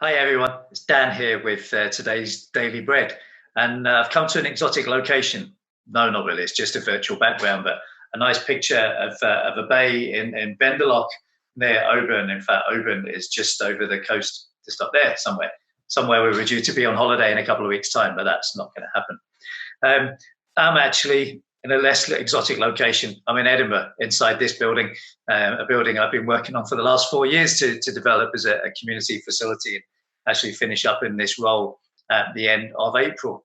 Hi everyone, it's Dan here with today's Daily Bread. And I've come to an exotic location. No, not really, it's just a virtual background, but a nice picture of a bay in Benderloch near Oban. In fact, Oban is just over the coast, just up there somewhere. Somewhere we were due to be on holiday in a couple of weeks' time, but that's not going to happen. I'm actually in a less exotic location. I'm in Edinburgh, inside this building, a building I've been working on for the last 4 years to develop as a community facility and actually finish up in this role at the end of April.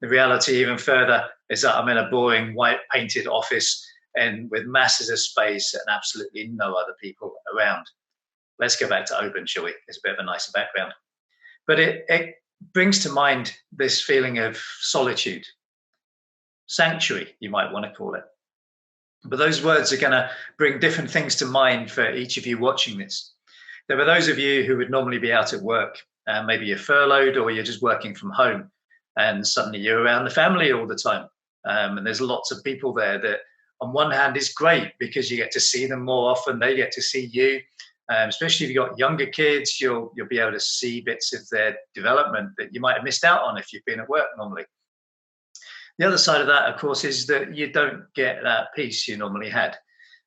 The reality even further is that I'm in a boring white painted office and with masses of space and absolutely no other people around. Let's go back to Oban, shall we? It's a bit of a nicer background. But it brings to mind this feeling of solitude. Sanctuary, you might want to call it. But those words are going to bring different things to mind for each of you watching this. There are those of you who would normally be out at work, and maybe you're furloughed or you're just working from home, and suddenly you're around the family all the time. And there's lots of people there that, on one hand, is great because you get to see them more often, they get to see you. Especially if you've got younger kids, you'll be able to see bits of their development that you might have missed out on if you've been at work normally. The other side of that, of course, is that you don't get that peace you normally had,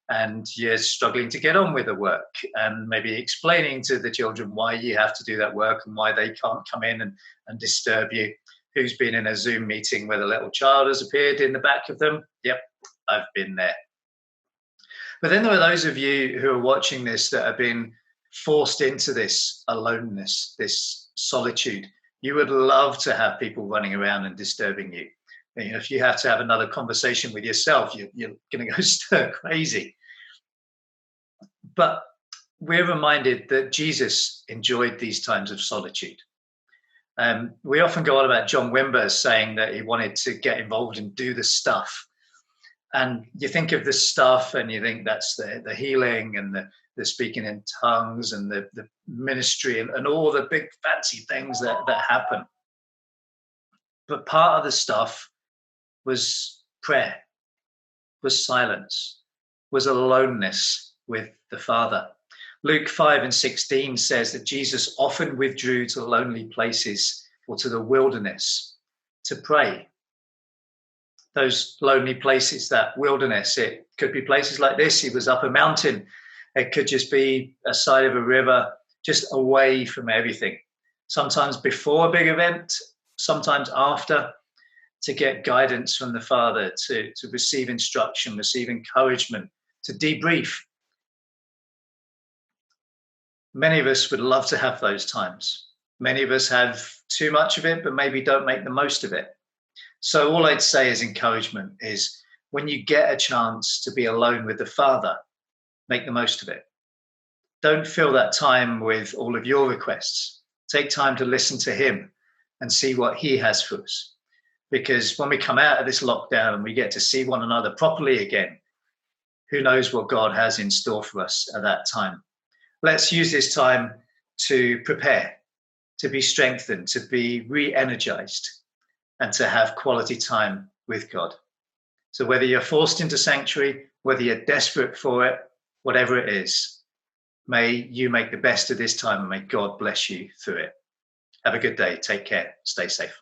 and you're struggling to get on with the work and maybe explaining to the children why you have to do that work and why they can't come in and disturb you. Who's been in a Zoom meeting where the little child has appeared in the back of them? Yep, I've been there. But then there are those of you who are watching this that have been forced into this aloneness, this solitude. You would love to have people running around and disturbing you. You know, if you have to have another conversation with yourself, you're going to go stir crazy. But we're reminded that Jesus enjoyed these times of solitude. We often go on about John Wimber saying that he wanted to get involved and do the stuff. And you think of the stuff and you think that's the healing and the speaking in tongues and the ministry and all the big fancy things that happen. But part of the stuff was prayer, was silence, was aloneness with the Father. Luke 5:16 says that Jesus often withdrew to lonely places or to the wilderness to pray. Those lonely places, that wilderness, it could be places like this. He was up a mountain. It could just be a side of a river, just away from everything. Sometimes before a big event, sometimes after, to get guidance from the Father, to receive instruction, receive encouragement, to debrief. Many of us would love to have those times. Many of us have too much of it, but maybe don't make the most of it. So all I'd say as encouragement is when you get a chance to be alone with the Father, make the most of it. Don't fill that time with all of your requests. Take time to listen to him and see what he has for us. Because when we come out of this lockdown and we get to see one another properly again, who knows what God has in store for us at that time. Let's use this time to prepare, to be strengthened, to be re-energized, and to have quality time with God. So whether you're forced into sanctuary, whether you're desperate for it, whatever it is, may you make the best of this time and may God bless you through it. Have a good day. Take care. Stay safe.